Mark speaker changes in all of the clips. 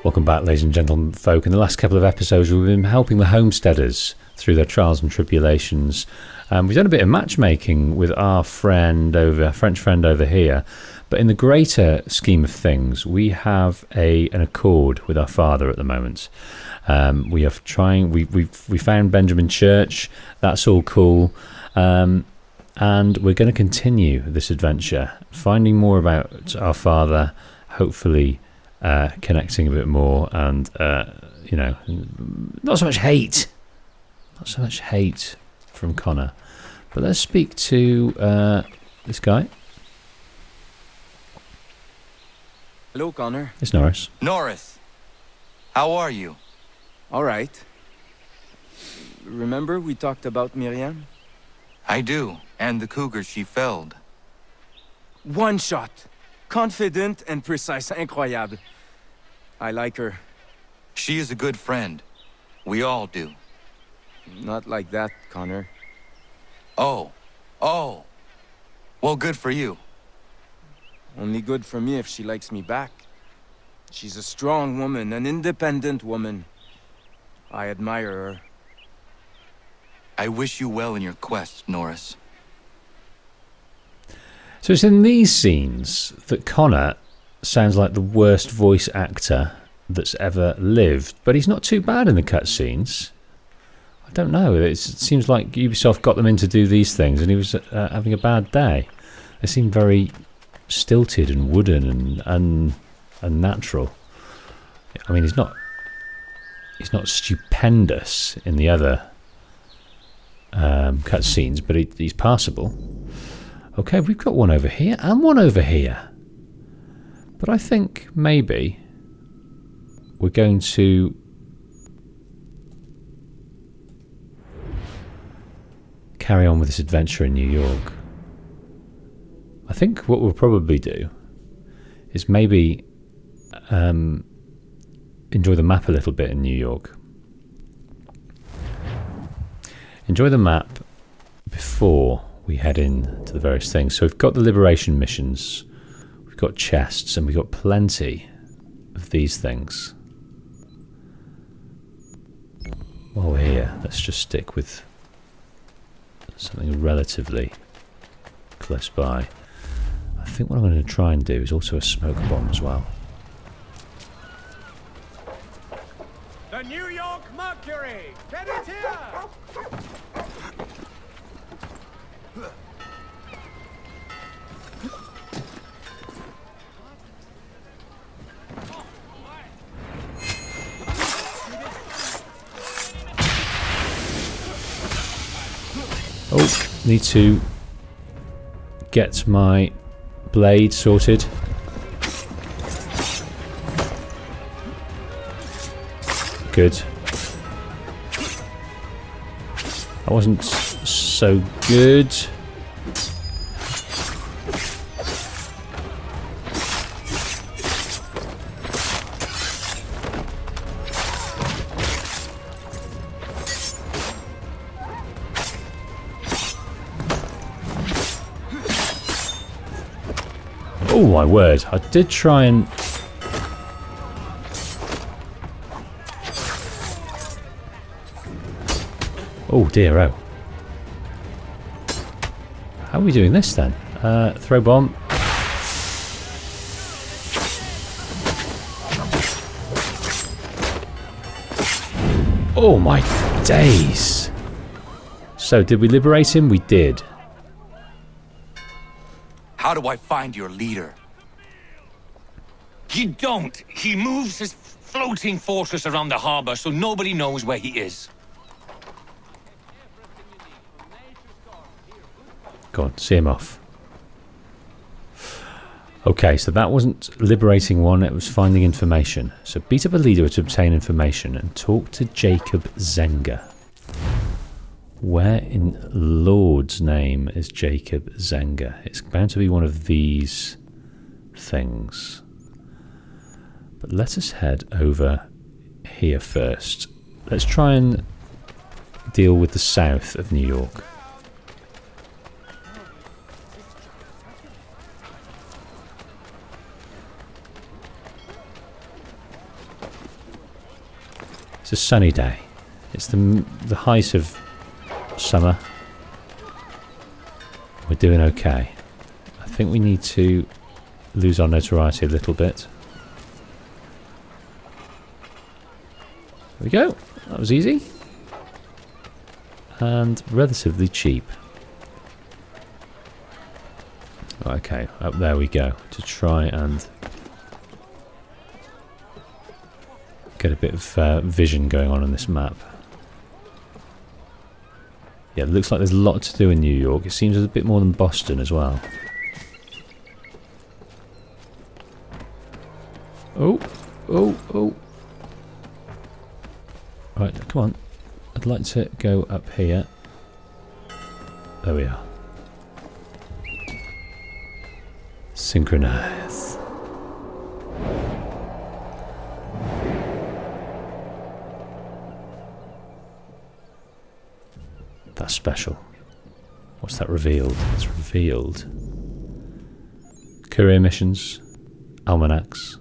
Speaker 1: Welcome back, ladies and gentlemen folk. In the last couple of episodes we've been helping the homesteaders through their trials and tribulations. We've done a bit of matchmaking with our French friend over here, but in the greater scheme of things we have an accord with our father at the moment. We found Benjamin Church, that's all cool, and we're going to continue this adventure, finding more about our father, hopefully connecting a bit more, and not so much hate from Connor. But let's speak to this guy.
Speaker 2: Hello, Connor.
Speaker 1: It's Norris.
Speaker 3: Norris, how are you?
Speaker 2: All right. Remember we talked about Miriam?
Speaker 3: I do, and the cougar she felled.
Speaker 2: One shot. Confident and precise. Incroyable. I like her.
Speaker 3: She is a good friend. We all do.
Speaker 2: Not like that, Connor.
Speaker 3: Oh. Well, good for you.
Speaker 2: Only good for me if she likes me back. She's a strong woman, an independent woman. I admire her.
Speaker 3: I wish you well in your quest, Norris.
Speaker 1: So it's in these scenes that Connor sounds like the worst voice actor that's ever lived, but he's not too bad in the cutscenes. I don't know, it seems like Ubisoft got them in to do these things and he was having a bad day. They seem very stilted and wooden and unnatural. I mean, he's not stupendous in the other cutscenes, but he's passable. Okay, we've got one over here and one over here. But I think maybe we're going to carry on with this adventure in New York. I think what we'll probably do is maybe enjoy the map a little bit in New York. Enjoy the map before we head in to the various things. So we've got the liberation missions, we've got chests, and we've got plenty of these things. While we're here, let's just stick with something relatively close by. I think what I'm going to try and do is also a smoke bomb as well.
Speaker 4: The New York Mercury! Get it here!
Speaker 1: Oh, need to get my blade sorted. Good. That wasn't so good. Oh my word, I did try and... Oh dear, oh. How are we doing this then? Throw bomb. Oh my days. So did we liberate him? We did.
Speaker 3: How do I find your leader?
Speaker 5: You don't. He moves his floating fortress around the harbor so nobody knows where he is.
Speaker 1: Go on, see him off. Okay, so that wasn't liberating one, it was finding information. So beat up a leader to obtain information and talk to Jacob Zenger. Where in Lord's name is Jacob Zenger? It's bound to be one of these things. But let us head over here first. Let's try and deal with the south of New York. It's a sunny day. It's the height of summer. We're doing okay. I think we need to lose our notoriety a little bit. There we go. That was easy. And relatively cheap. Okay, up there we go. To try and get a bit of vision going on this map. Yeah, it looks like there's a lot to do in New York. It seems a bit more than Boston as well. Oh, oh, oh. Right, come on. I'd like to go up here. There we are. Synchronize. That's special. What's that revealed? It's revealed courier missions, almanacs.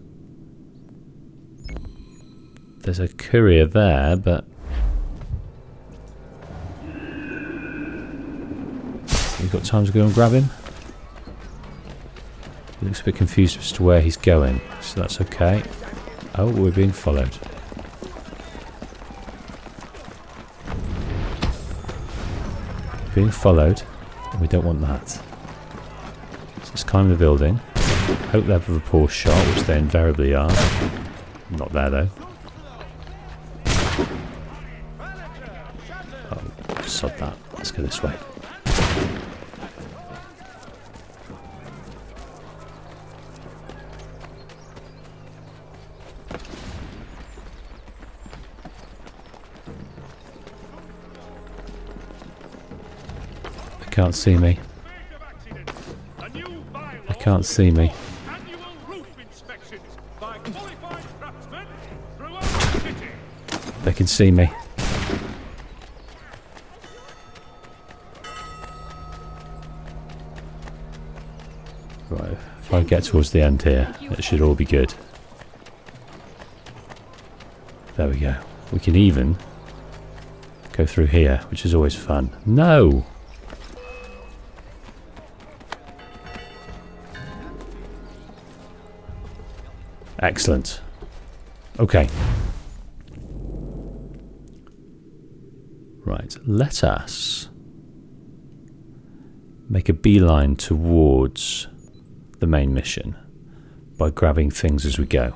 Speaker 1: There's a courier there, but we've got time to go and grab him. He looks a bit confused as to where he's going, so that's okay. Oh, we're being followed. Being followed, and we don't want that. So let's climb the building. Hope they have a rapport shot, which they invariably are. Not there though. Oh, sod that. Let's go this way. They can't see me. They can't see me. They can see me. Right, if I get towards the end here, it should all be good. There we go. We can even go through here, which is always fun. No! Excellent. Okay. Right, let us make a beeline towards the main mission by grabbing things as we go.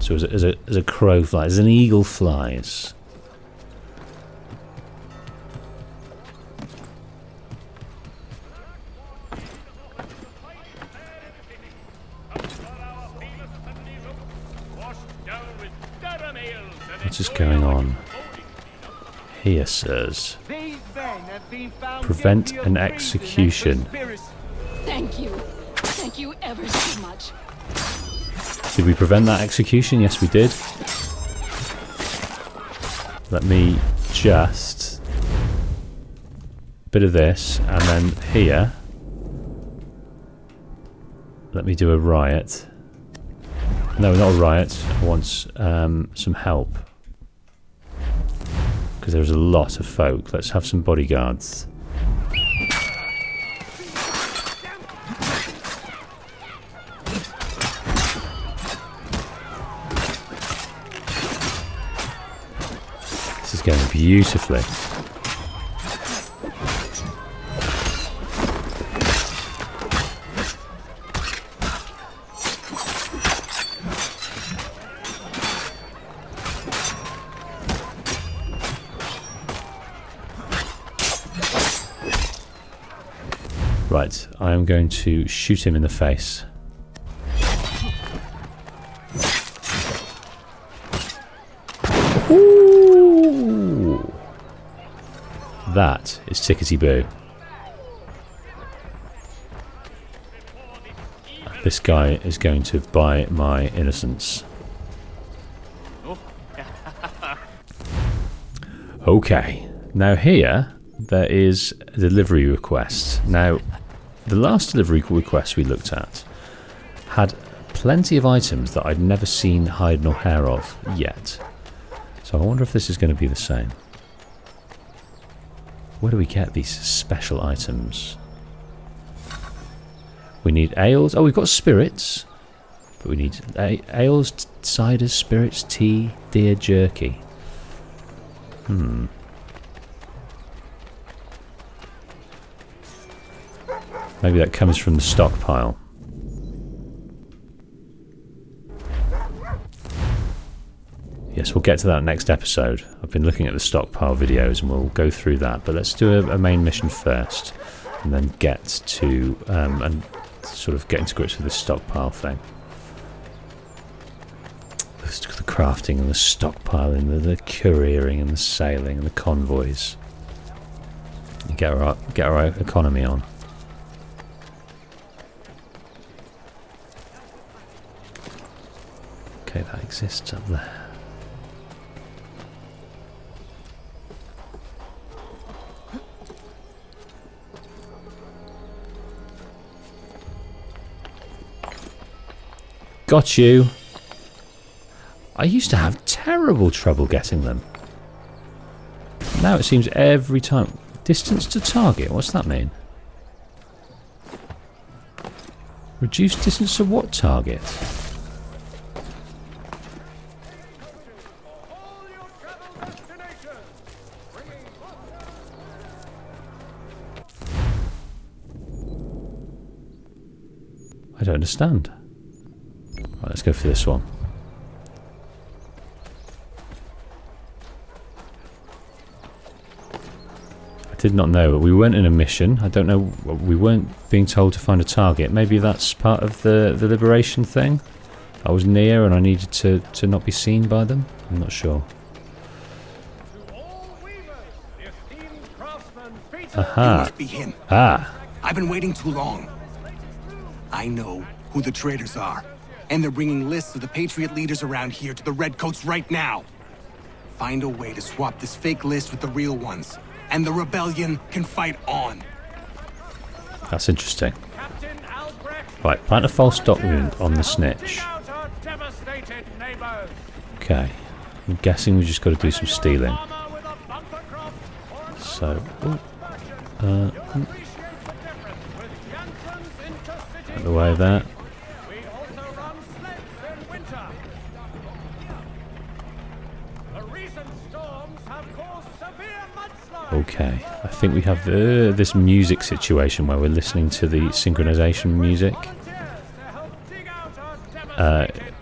Speaker 1: So as a crow flies, as an eagle flies. What is going on here, sirs? Prevent an execution.
Speaker 6: Thank you. Thank you ever so much.
Speaker 1: Did we prevent that execution? Yes, we did. Let me just... a bit of this, and then here... let me do a riot. No, not a riot. I want some help. Because there's a lot of folk. Let's have some bodyguards. This is going beautifully. Right, I am going to shoot him in the face. Ooh! That is tickety-boo. This guy is going to buy my innocence. Okay, now here there is a delivery request. Now, the last delivery request we looked at had plenty of items that I'd never seen hide nor hair of yet. So I wonder if this is going to be the same. Where do we get these special items? We need ales. Oh, we've got spirits. But we need ales, ciders, spirits, tea, deer jerky. Maybe that comes from the stockpile. Yes, we'll get to that next episode. I've been looking at the stockpile videos and we'll go through that. But let's do a main mission first. And then get to... and sort of get into grips with this stockpile thing. The crafting and the stockpiling, the couriering and the sailing and the convoys. And get our economy on. Okay, that exists up there. Got you. I used to have terrible trouble getting them. Now it seems every time. Distance to target, what's that mean? Reduced distance to what target? I don't understand. Right, let's go for this one. I did not know, but we weren't in a mission. I don't know, we weren't being told to find a target. Maybe that's part of the liberation thing. I was near and I needed to not be seen by them. I'm not sure. Aha.
Speaker 3: It must be him.
Speaker 1: Ah.
Speaker 3: I've been waiting too long. I know who the traitors are, and they're bringing lists of the Patriot leaders around here to the Redcoats right now. Find a way to swap this fake list with the real ones, and the rebellion can fight on.
Speaker 1: That's interesting. Right, plant a false document on the snitch. Okay, I'm guessing we just got to do some stealing. So, out the way of that. Okay, I think we have this music situation where we're listening to the synchronization music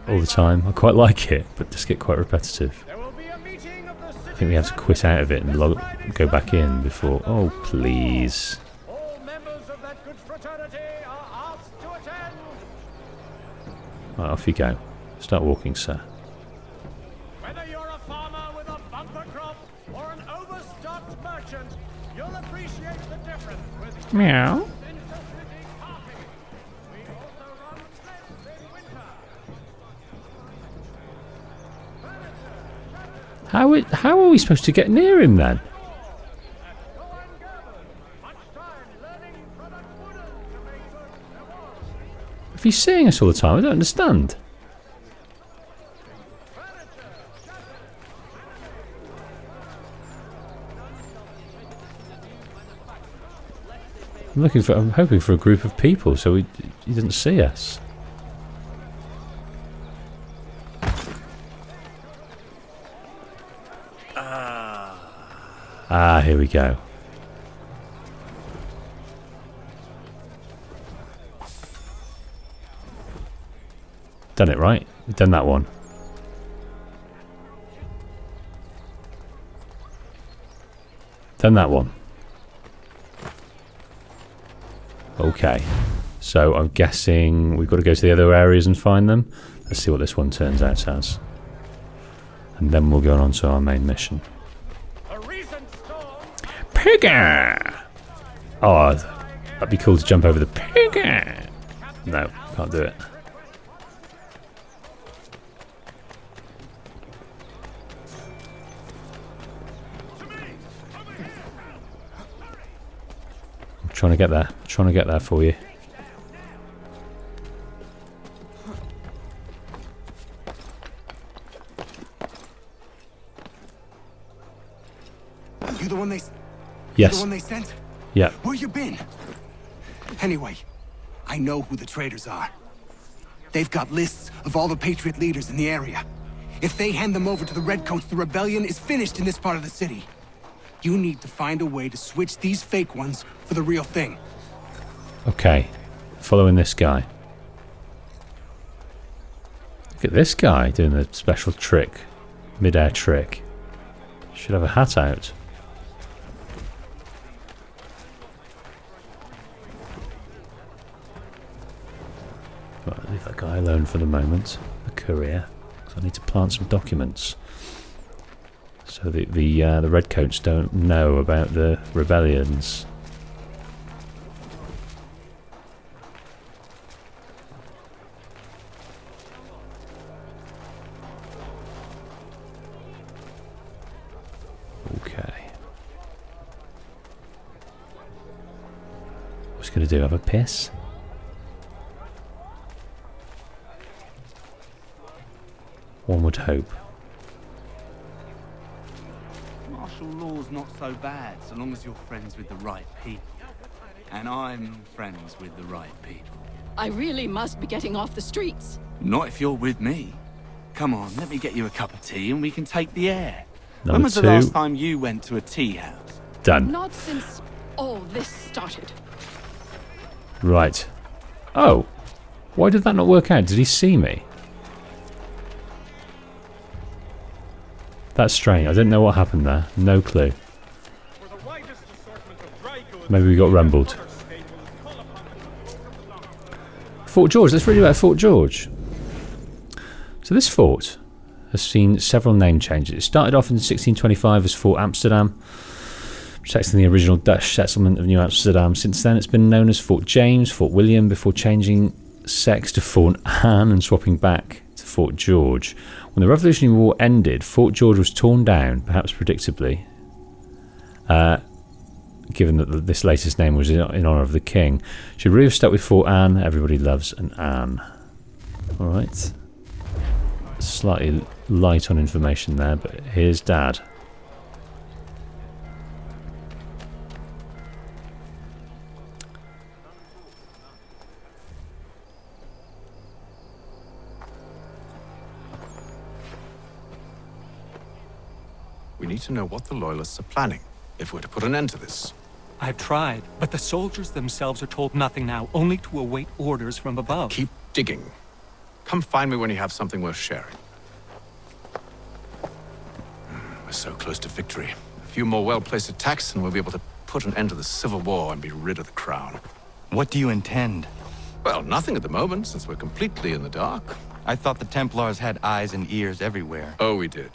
Speaker 1: all the time. I quite like it, but just get quite repetitive. I think we have to quit out of it and go back in before... Oh, please. Right, off you go. Start walking, sir.
Speaker 4: Whether you're a farmer with a bumper crop or an overstocked merchant, you'll appreciate the difference with
Speaker 1: Meow. How are we supposed to get near him then? If he's seeing us all the time, I don't understand. I'm hoping for a group of people so he doesn't see us. Ah, here we go. Done it right. We've done that one. Done that one. Okay. So I'm guessing we've got to go to the other areas and find them. Let's see what this one turns out as. And then we'll go on to our main mission. Pigger! Oh, that'd be cool to jump over the pigger. No, can't do it. I'm trying to get there. I'm trying to get there for you.
Speaker 3: You the one they...
Speaker 1: Yes.
Speaker 3: The one they sent?
Speaker 1: Yeah.
Speaker 3: Where you been? Anyway, I know who the traitors are. They've got lists of all the Patriot leaders in the area. If they hand them over to the Redcoats, the rebellion is finished in this part of the city. You need to find a way to switch these fake ones for the real thing.
Speaker 1: Okay. Following this guy. Look at this guy doing the special trick. Mid-air trick. Should have a hat out. Right, leave that guy alone for the moment. The courier. Because I need to plant some documents. So the Redcoats don't know about the rebellions. Okay. What's he going to do? Have a piss? One would hope.
Speaker 7: Martial law's not so bad, so long as you're friends with the right people. And I'm friends with the right people.
Speaker 6: I really must be getting off the streets.
Speaker 7: Not if you're with me. Come on, let me get you a cup of tea and we can take the air.
Speaker 1: Number
Speaker 7: When was
Speaker 1: 2.
Speaker 7: the last time you went to a tea house?
Speaker 1: Done.
Speaker 6: Not since all this started.
Speaker 1: Right. Oh. Why did that not work out? Did he see me? That's strange. I didn't know what happened there. No clue. Maybe we got rumbled. Fort George. Let's read about Fort George. So this fort has seen several name changes. It started off in 1625 as Fort Amsterdam, protecting the original Dutch settlement of New Amsterdam. Since then it's been known as Fort James, Fort William, before changing sex to Fort Anne and swapping back to Fort George. When the Revolutionary War ended, Fort George was torn down, perhaps predictably, given that this latest name was in honour of the king. Should really have stuck with Fort Anne. Everybody loves an Anne. Alright. Slightly light on information there, but here's Dad.
Speaker 8: We need to know what the Loyalists are planning, if we're to put an end to this.
Speaker 9: I've tried, but the soldiers themselves are told nothing now, only to await orders from above.
Speaker 8: Keep digging. Come find me when you have something worth sharing. We're so close to victory. A few more well-placed attacks and we'll be able to put an end to the Civil War and be rid of the crown.
Speaker 10: What do you intend?
Speaker 8: Well, nothing at the moment, since we're completely in the dark.
Speaker 10: I thought the Templars had eyes and ears everywhere.
Speaker 8: Oh, we did.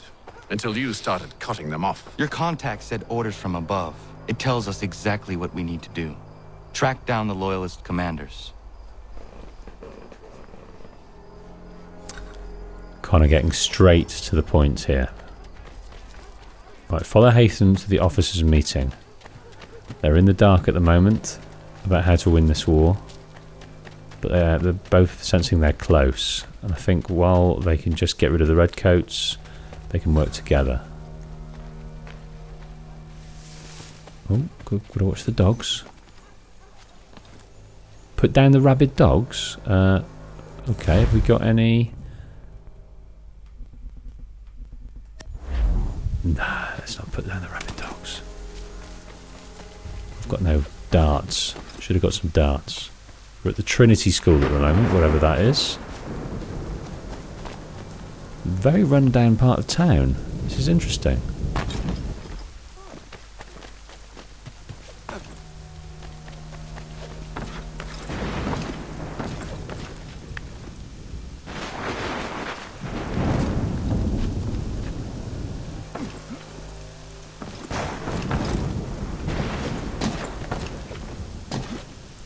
Speaker 8: Until you started cutting them off.
Speaker 10: Your contact said orders from above. It tells us exactly what we need to do. Track down the Loyalist commanders.
Speaker 1: Kind of getting straight to the point here. Right, follow Haytham to the officers' meeting. They're in the dark at the moment about how to win this war. But they're both sensing they're close. And I think while they can just get rid of the Redcoats, they can work together. Oh, gotta watch the dogs. Put down the rabid dogs. Okay, have we got any? Nah, let's not put down the rabid dogs. I've got no darts. Should have got some darts. We're at the Trinity School at the moment, whatever that is. Very run-down part of town. This is interesting.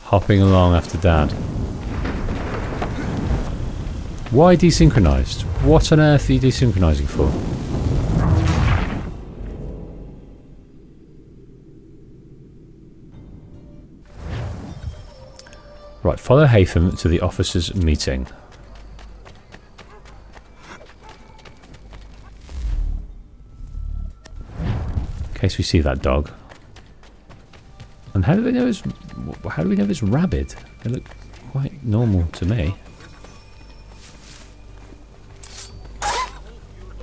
Speaker 1: Hopping along after Dad. Why desynchronized? What on earth are you desynchronizing for? Right, follow Haytham to the officers' meeting. case we see that dog. And how do we know it's rabid? They look quite normal to me.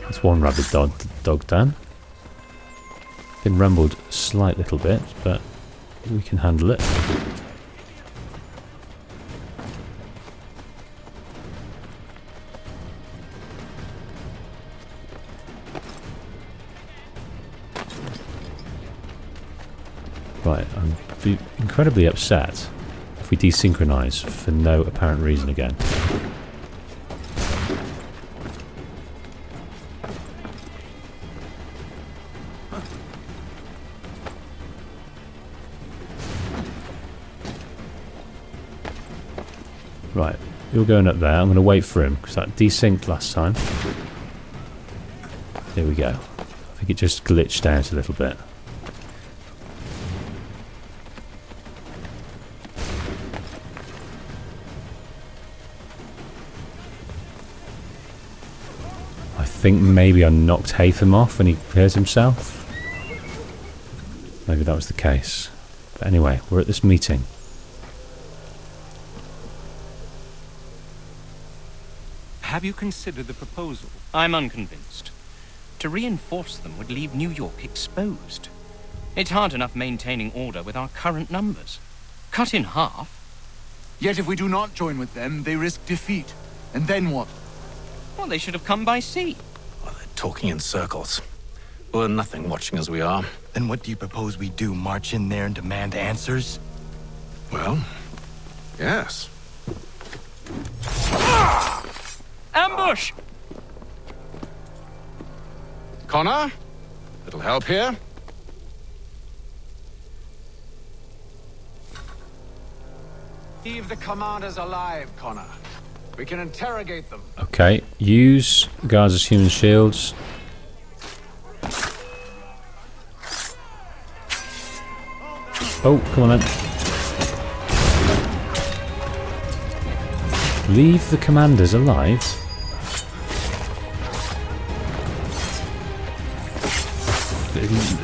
Speaker 1: That's one rabid dog down. Been rumbled a slight little bit, but we can handle it. Right, I'd be incredibly upset if we desynchronize for no apparent reason again. Right, you're going up there. I'm going to wait for him because that desynced last time. There we go. I think it just glitched out a little bit. I think maybe I knocked Hatham off when he clears himself. Maybe that was the case. But anyway, we're at this meeting.
Speaker 11: Have you considered the proposal? I'm unconvinced. To reinforce them would leave New York exposed. It's hard enough maintaining order with our current numbers. Cut in half.
Speaker 7: Yet if we do not join with them, they risk defeat. And then what?
Speaker 11: Well, they should have come by sea.
Speaker 8: Well, they're talking in circles. We're nothing watching as we are.
Speaker 10: Then what do you propose we do? March in there and demand answers?
Speaker 8: Well, yes.
Speaker 11: Ambush!
Speaker 8: Connor? Little help here?
Speaker 12: Leave the commanders alive, Connor. We can interrogate them.
Speaker 1: Okay, use guards as human shields. Oh, come on then. Leave the commanders alive?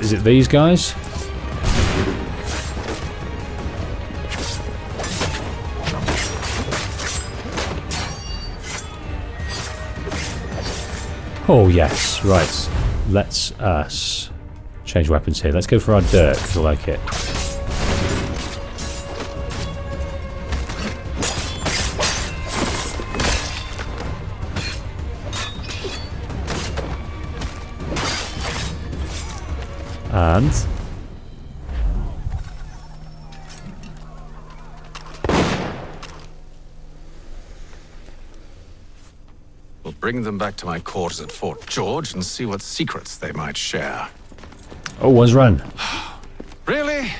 Speaker 1: Is it these guys? Oh yes, right. Let's us change weapons here. Let's go for our dirt, because I like it. And
Speaker 8: we'll bring them back to my quarters at Fort George and see what secrets they might share.
Speaker 1: oh, one's run.
Speaker 8: Really?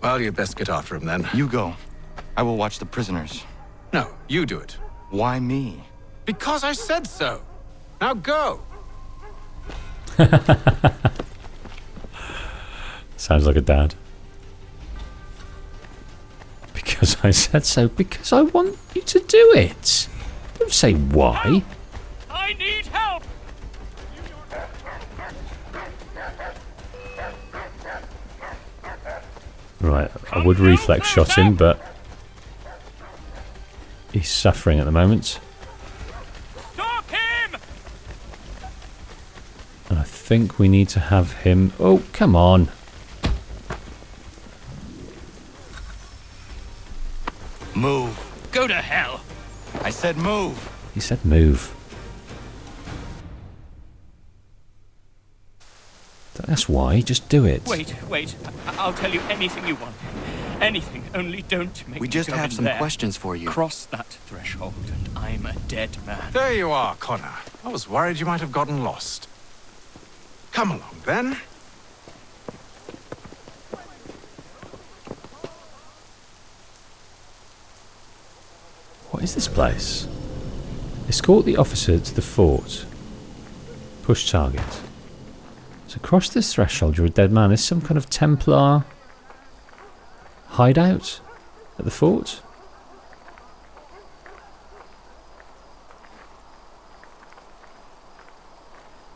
Speaker 8: Well, you'd best get after him then.
Speaker 10: You go. I will watch the prisoners.
Speaker 8: No, you do it.
Speaker 10: Why me?
Speaker 8: Because I said so. Now go.
Speaker 1: Sounds like a dad. Because I said so. Because I want you to do it. Don't say why.
Speaker 11: I need help!
Speaker 1: Right, I would reflex shot him, but he's suffering at the moment.
Speaker 11: Stop him!
Speaker 1: And I think we need to have him... Oh, come on.
Speaker 10: Move.
Speaker 11: Go to hell!
Speaker 10: I said move.
Speaker 1: He said move. That's why, just do it.
Speaker 11: Wait. I'll tell you anything you want. Anything, only don't make
Speaker 10: We
Speaker 11: me
Speaker 10: just
Speaker 11: go
Speaker 10: have
Speaker 11: in
Speaker 10: some
Speaker 11: there.
Speaker 10: questions for you.
Speaker 11: Cross that threshold and I'm a dead man.
Speaker 8: There you are, Connor. I was worried you might have gotten lost. Come along, then.
Speaker 1: What is this place? Escort the officer to the fort. Push target. So across this threshold you're a dead man. Is some kind of Templar hideout at the fort?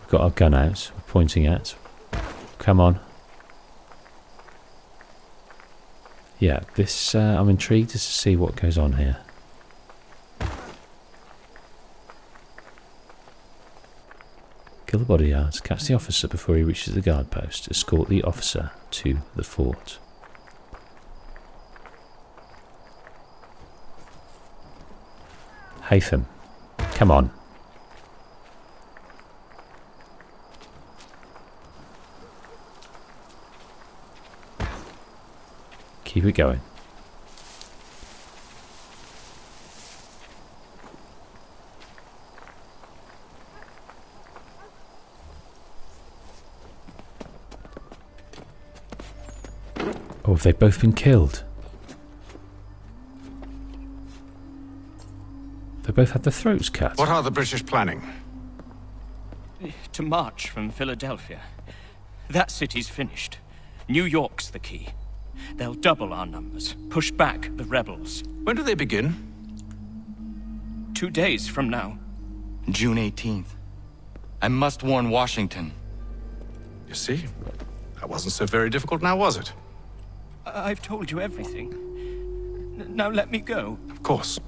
Speaker 1: We've got our gun out. We're pointing at. Come on. Yeah, this, I'm intrigued to see what goes on here. Kill the bodyguards, catch the officer before he reaches the guard post, escort the officer to the fort. Hatham, come on. Keep it going. Oh, have they both been killed? They both had their throats cut.
Speaker 8: What are the British planning?
Speaker 11: To march from Philadelphia. That city's finished. New York's the key. They'll double our numbers, push back the rebels.
Speaker 8: When do they begin?
Speaker 11: 2 days from now.
Speaker 10: June 18th. I must warn Washington.
Speaker 8: You see? That wasn't so very difficult now, was it?
Speaker 11: I've told you everything. Now let me go.
Speaker 8: Of course.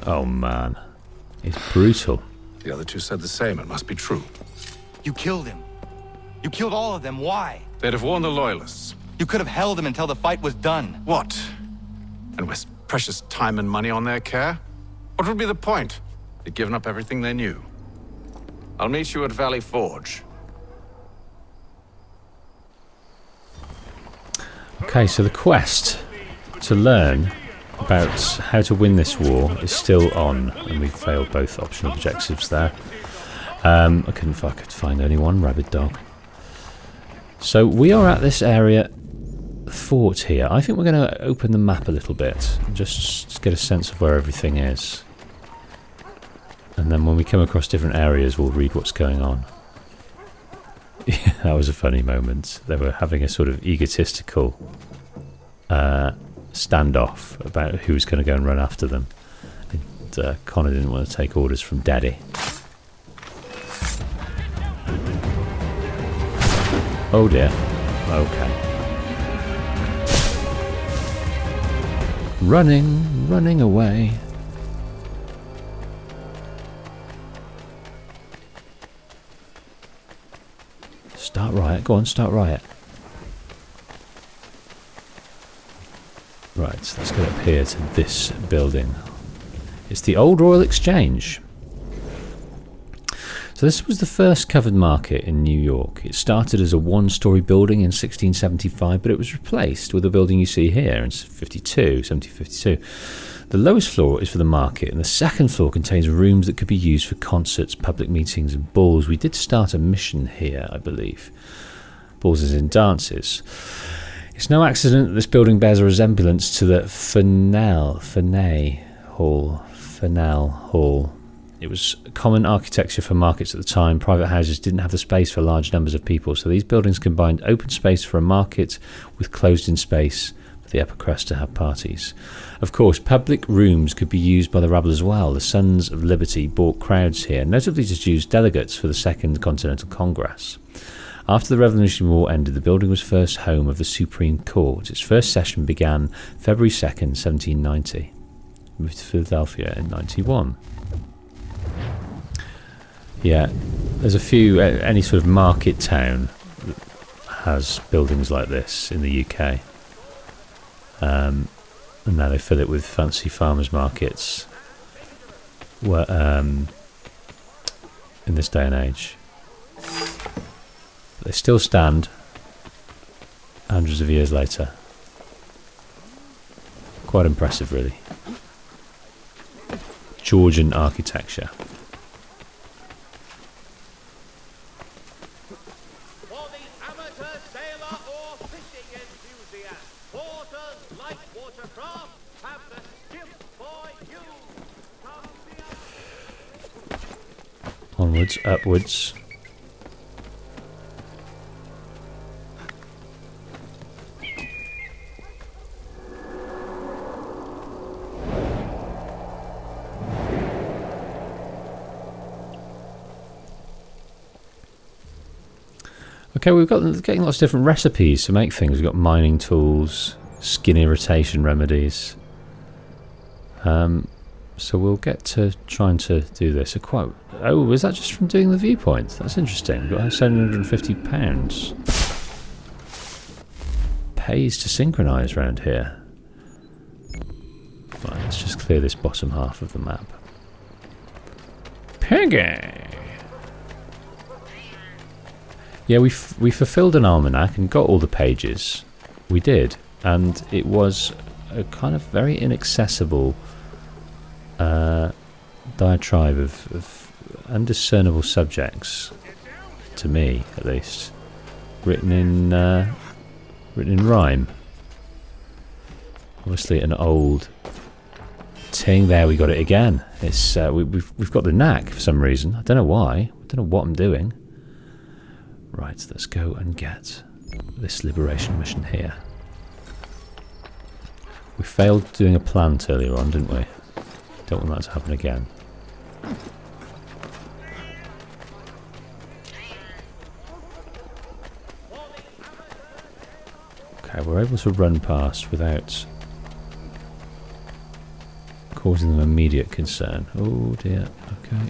Speaker 1: Oh man. It's brutal.
Speaker 8: The other two said the same. It must be true.
Speaker 10: You killed him. You killed all of them. Why?
Speaker 8: They'd have warned the Loyalists.
Speaker 10: You could have held him until the fight was done.
Speaker 8: What? And waste precious time and money on their care? What would be the point? They'd given up everything they knew. I'll meet you at Valley Forge.
Speaker 1: Okay, so the quest to learn about how to win this war is still on, and we've failed both optional objectives there. I could find only one rabid dog. So we are at this area fort here. I think we're going to open the map a little bit and just get a sense of where everything is. And then when we come across different areas, we'll read what's going on. Yeah, that was a funny moment. They were having a sort of egotistical standoff about who was going to go and run after them. And Connor didn't want to take orders from Daddy. Oh dear. Okay. Running away. Start riot. Go on, start riot. Right, let's get up here to this building. It's the Old Royal Exchange. So this was the first covered market in New York. It started as a one-story building in 1675, but it was replaced with the building you see here in 1752. The lowest floor is for the market, and the second floor contains rooms that could be used for concerts, public meetings, and balls. We did start a mission here, I believe. Balls as in dances. It's no accident that this building bears a resemblance to the Fernal Hall. It was common architecture for markets at the time. Private houses didn't have the space for large numbers of people, so these buildings combined open space for a market with closed-in space for the upper crust to have parties. Of course, public rooms could be used by the rabble as well. The Sons of Liberty brought crowds here, notably to choose delegates for the Second Continental Congress. After the Revolutionary War ended, the building was first home of the Supreme Court. Its first session began February 2nd, 1790. Moved to Philadelphia in 91. Yeah, there's a few, any sort of market town has buildings like this in the UK. And now they fill it with fancy farmers markets in this day and age. They still stand hundreds of years later. Quite impressive, really. Georgian architecture. Onwards, upwards. Okay, we've got getting lots of different recipes to make things. We've got mining tools, skin irritation remedies. So we'll get to trying to do this. A quote. Oh, was that just from doing the viewpoint? That's interesting. We've got £750. Pays to synchronise around here. Right, let's just clear this bottom half of the map. Piggy! Yeah, we fulfilled an almanac and got all the pages. We did, and it was a kind of very inaccessible diatribe of undiscernible subjects, to me at least, written in rhyme. Obviously, an old thing. There, we got it again. It's we've got the knack for some reason. I don't know why. I don't know what I'm doing. Right, let's go and get this liberation mission here. We failed doing a plant earlier on, didn't we? Don't want that to happen again. Okay, we're able to run past without causing them immediate concern. Oh dear, okay.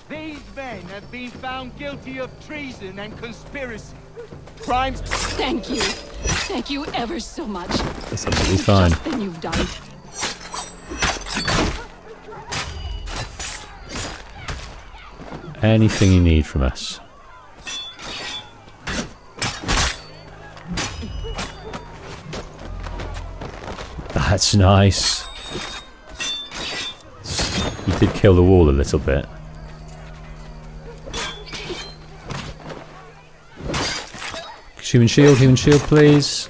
Speaker 7: These men have been found guilty of treason and conspiracy. Crimes.
Speaker 6: Thank you. Thank you ever so much.
Speaker 1: That's absolutely fine.
Speaker 6: Just than you've done.
Speaker 1: Anything you need from us. That's nice. You did kill the wall a little bit. Human shield, please.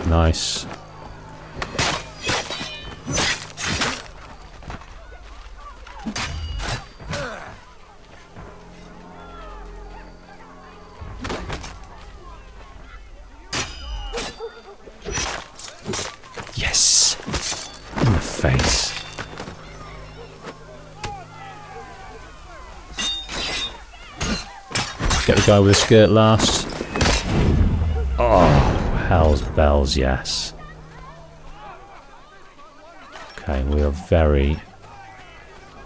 Speaker 1: Nice. Yes! In the face. Get the guy with the skirt last. Oh, hell's bells, yes. Okay, we are very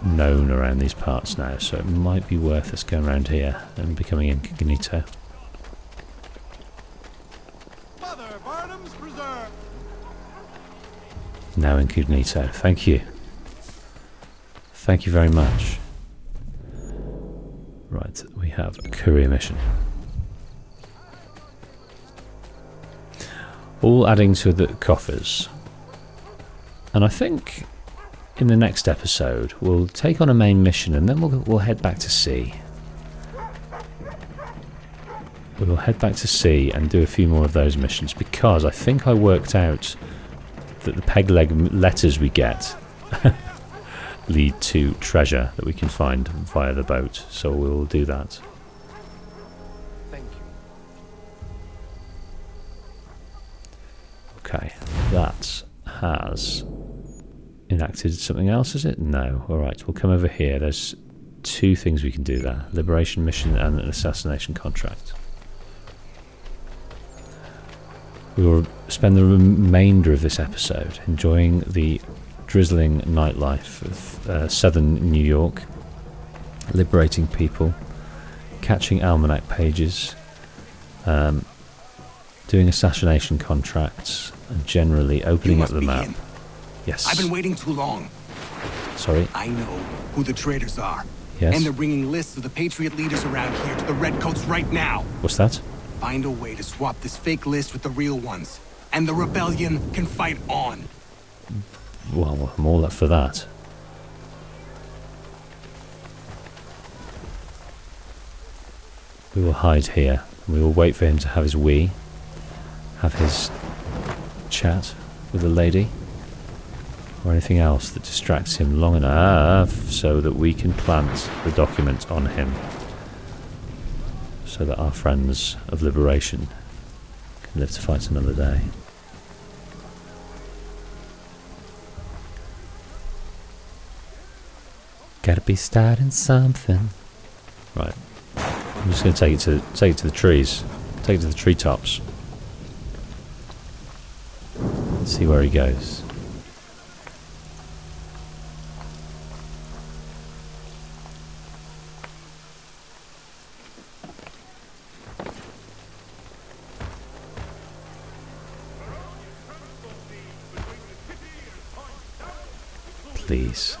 Speaker 1: known around these parts now, so it might be worth us going around here and becoming incognito. Now incognito. Thank you. Thank you very much. Right, we have a courier mission. All adding to the coffers. And I think in the next episode we'll take on a main mission and then we'll head back to sea. We will head back to sea and do a few more of those missions, because I think I worked out that the peg leg letters we get lead to treasure that we can find via the boat, so we'll do that.
Speaker 2: Thank you.
Speaker 1: Okay, that has enacted something else, is it? No. Alright, we'll come over here. There's two things we can do there. Liberation mission and an assassination contract. We will spend the remainder of this episode enjoying the drizzling nightlife of southern New York, liberating people, catching almanac pages, doing assassination contracts, and generally opening up the map. Yes.
Speaker 3: I've been waiting too long.
Speaker 1: Sorry?
Speaker 3: I know who the traitors are.
Speaker 1: Yes.
Speaker 3: And they're bringing lists of the Patriot leaders around here to the Redcoats right now.
Speaker 1: What's that?
Speaker 3: Find a way to swap this fake list with the real ones, and the rebellion can fight on.
Speaker 1: Well, I'm all up for that. We will hide here. We will wait for him to have his wee, have his chat with the lady, or anything else that distracts him long enough so that we can plant the document on him, so that our friends of liberation can live to fight another day. Gotta be starting something. Right. I'm just going to take it to the trees. Take it to the treetops. See where he goes. Please.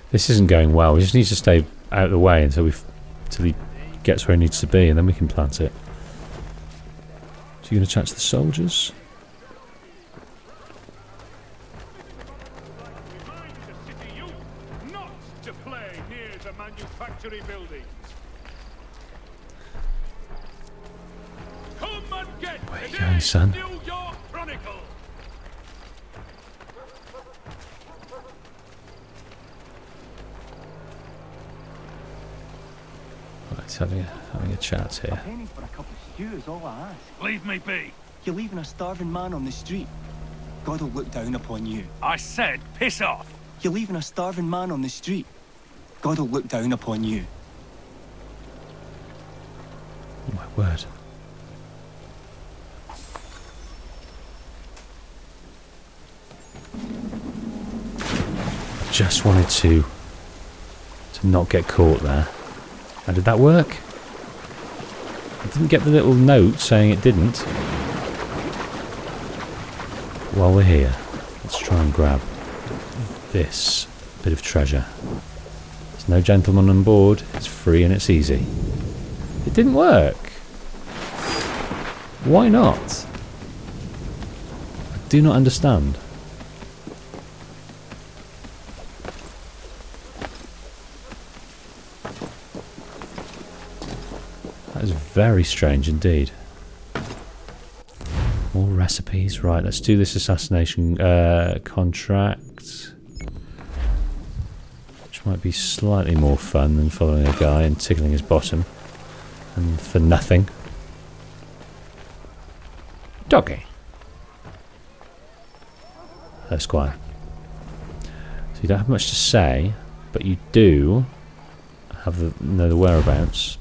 Speaker 1: This isn't going well. We just need to stay out of the way until he gets where he needs to be, and then we can plant it. So you're going to chat to the soldiers?
Speaker 4: Not to play near the manufactory buildings. Come and get
Speaker 1: Where are you going, son?
Speaker 4: New York Chronicle.
Speaker 1: Right, having a chat here.
Speaker 13: A penny for a cup of stew is all I ask.
Speaker 4: Leave me be.
Speaker 13: You're leaving a starving man on the street. God will look down upon you.
Speaker 4: I said piss off.
Speaker 13: You're leaving a starving man on the street. God will look down upon you.
Speaker 1: Oh my word. I just wanted to not get caught there. How did that work? I didn't get the little note saying it didn't. While we're here, let's try and grab this bit of treasure. There's no gentleman on board. It's free and it's easy. It didn't work. Why not? I do not understand. That is very strange indeed. More recipes. Right, let's do this assassination contract. Which might be slightly more fun than following a guy and tickling his bottom. And for nothing. Doggy. Esquire. So you don't have much to say, but you do have know the whereabouts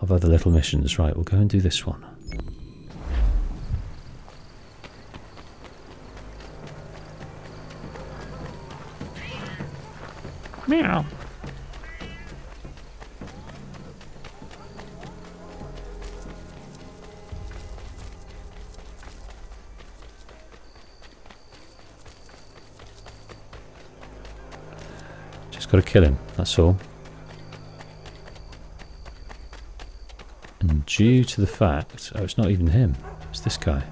Speaker 1: of other little missions. Right, we'll go and do this one. Meow. Just got to kill him, that's all. And due to the fact... Oh, it's not even him. It's this guy.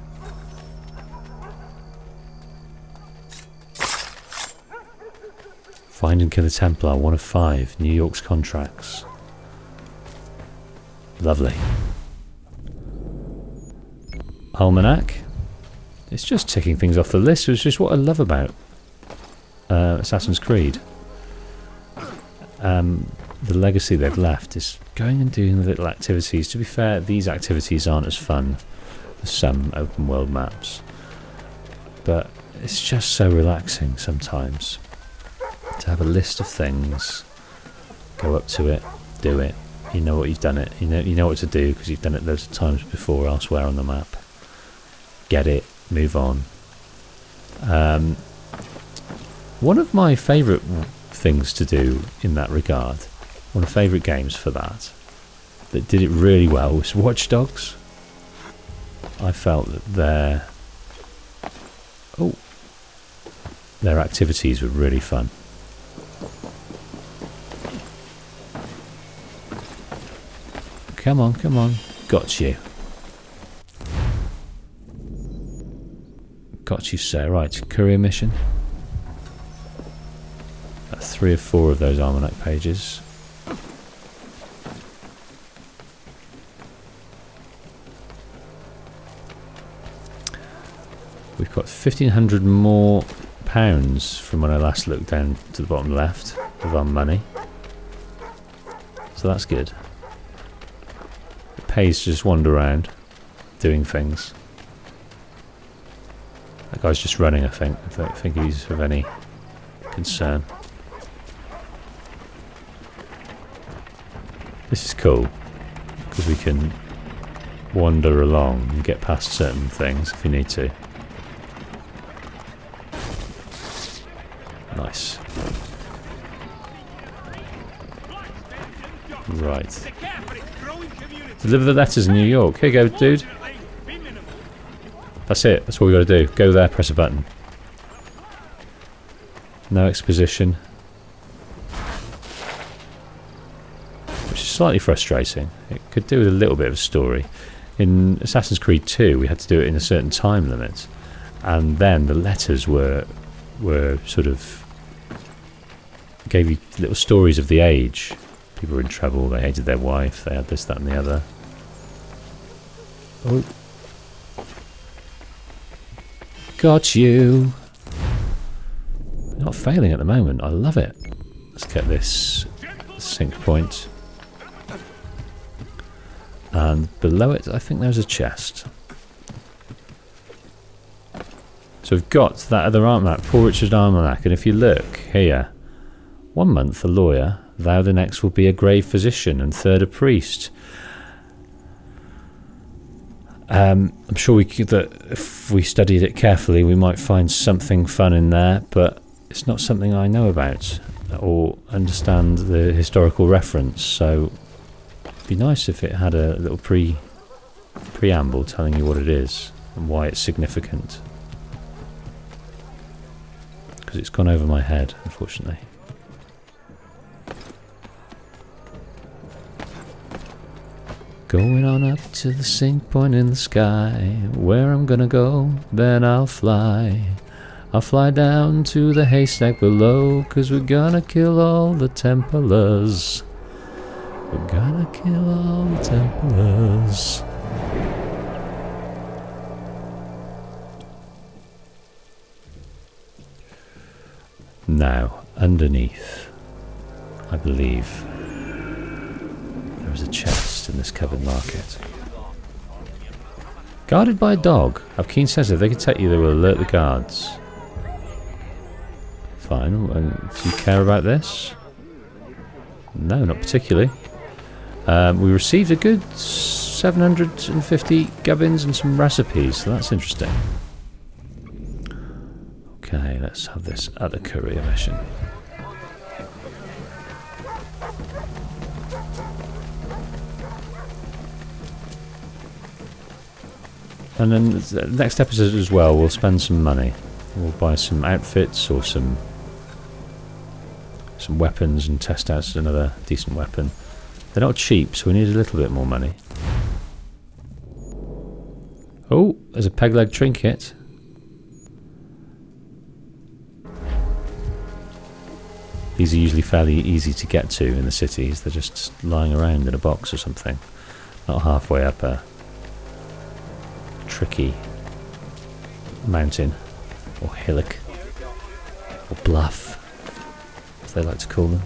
Speaker 1: Find and kill a Templar, 1 of 5. New York's contracts. Lovely. Almanac. It's just ticking things off the list, which is what I love about Assassin's Creed. The legacy they've left is going and doing the little activities. To be fair, these activities aren't as fun as some open world maps, but it's just so relaxing sometimes to have a list of things, go up to it, do it. You know what you've done it. You know what to do because you've done it loads of times before elsewhere on the map. Get it, move on. One of my favourite things to do in that regard, one of my favourite games for that did it really well, was Watch Dogs. I felt that their activities were really fun. Come on, come on. Got you. Got you, sir. Right, courier mission. 3 or 4 of those almanac pages. We've got 1,500 more pounds from when I last looked down to the bottom left of our money. so that's good. It pays to just wander around, doing things. That guy's just running, I think. I don't think he's of any concern. This is cool, because we can wander along and get past certain things if we need to. Nice. Right. Deliver the letters in New York. Here you go, dude. That's it. That's all we got to do. Go there, press a button. No exposition. Which is slightly frustrating. It could do with a little bit of a story. In Assassin's Creed 2, we had to do it in a certain time limit. And then the letters were sort of... gave you little stories of the age. People were in trouble, they hated their wife, they had this, that and the other. Oh. Got you. Not failing at the moment, I love it. Let's get this sync point. And below it, I think there's a chest. So we've got that other almanac, Poor Richard Almanac, and if you look here, 1 month a lawyer, thou the next will be a grave physician, and third a priest. I'm sure that if we studied it carefully we might find something fun in there, but it's not something I know about or understand the historical reference, so it'd be nice if it had a little preamble telling you what it is and why it's significant, because it's gone over my head, unfortunately. Going on up to the sync point in the sky, where I'm gonna go, then I'll fly. I'll fly down to the haystack below, 'cause we're gonna kill all the Templars. We're gonna kill all the Templars. Now, underneath, I believe, there is a chest in this covered market. Guarded by a dog. Have keen sense. If they can detect you, they will alert the guards. Fine. Do you care about this? No, not particularly. We received a good 750 gubbins and some recipes, so that's interesting. Okay, let's have this other courier mission. And then the next episode as well, we'll spend some money. We'll buy some outfits or some weapons and test out another decent weapon. They're not cheap, so we need a little bit more money. Oh, there's a peg leg trinket. These are usually fairly easy to get to in the cities. They're just lying around in a box or something. Not halfway up a tricky mountain or hillock or bluff, as they like to call them.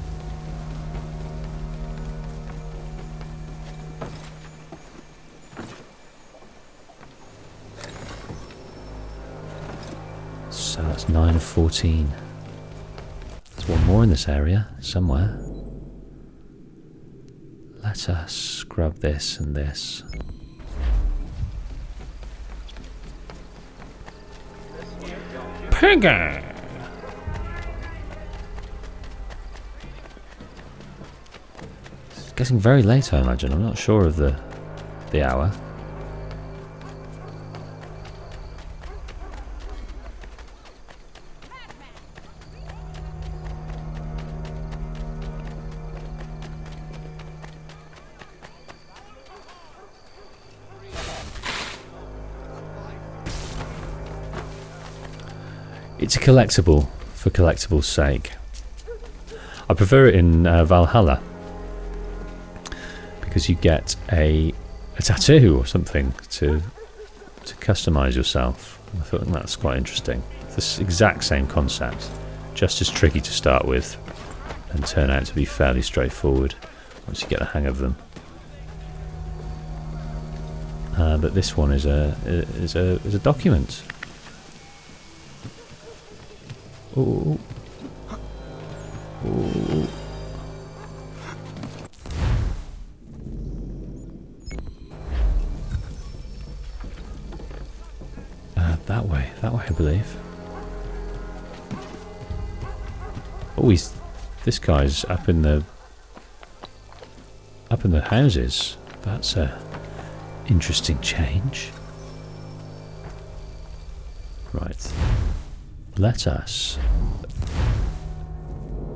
Speaker 1: So that's 9 of 14. There's one more in this area somewhere. Let us grab this and this. Piggy! It's getting very late, I imagine. I'm not sure of the hour. It's a collectible for collectible's sake. I prefer it in Valhalla because you get a tattoo or something to customise yourself. I thought that's quite interesting. This exact same concept, just as tricky to start with and turn out to be fairly straightforward once you get the hang of them. But this one is a document. Ooh. Ooh. That way, I believe. Oh, this guy's up in the houses. That's a interesting change. Right. Let us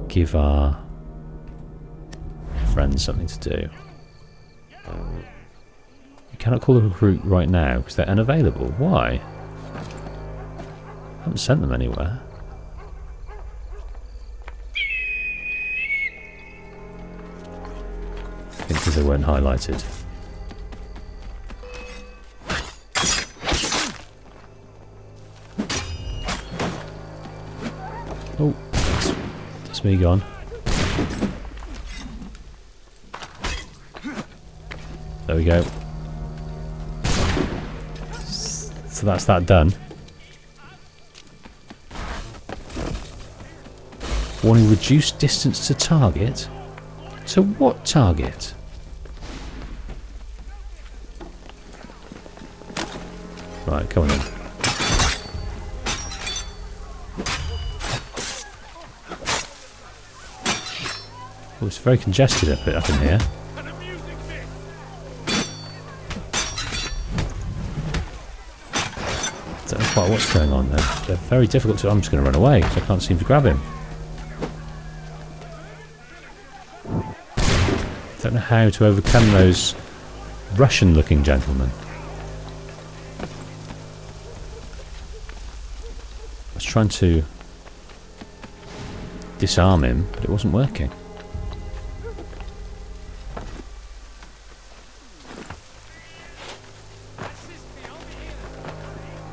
Speaker 1: give our friends something to do. You cannot call the recruit right now because they're unavailable. Why? I haven't sent them anywhere. I think because they weren't highlighted. Oh, that's me gone. There we go. So that's that done. Warning, reduce distance to target. To what target? Right, come on in. Oh, it's very congested up in here. Don't know quite what's going on there. They're very difficult to... I'm just going to run away because I can't seem to grab him. Don't know how to overcome those Russian-looking gentlemen. I was trying to disarm him, but it wasn't working.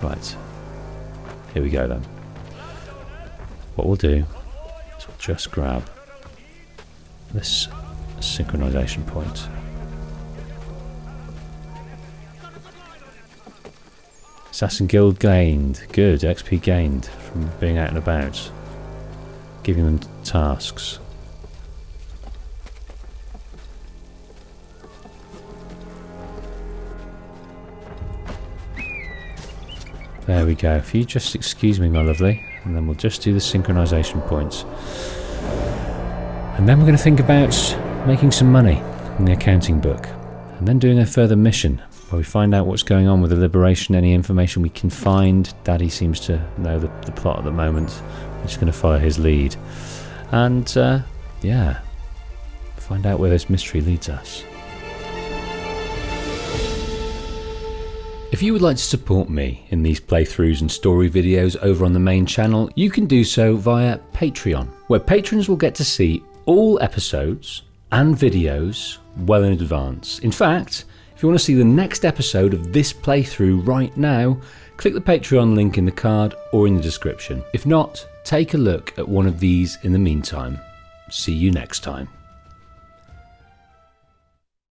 Speaker 1: Right. Here we go then. What we'll do is we'll just grab this synchronization point. Assassin Guild gained. Good. XP gained from being out and about. Giving them tasks. There we go. If you just excuse me, my lovely, and then we'll just do the synchronization points. And then we're going to think about making some money in the accounting book, and then doing a further mission where we find out what's going on with the Liberation, any information we can find. Daddy seems to know the plot at the moment. We're just going to follow his lead. And, yeah, find out where this mystery leads us. If you would like to support me in these playthroughs and story videos over on the main channel, you can do so via Patreon, where patrons will get to see all episodes and videos well in advance. In fact, if you want to see the next episode of this playthrough right now, click the Patreon link in the card or in the description. If not, take a look at one of these in the meantime. See you next time.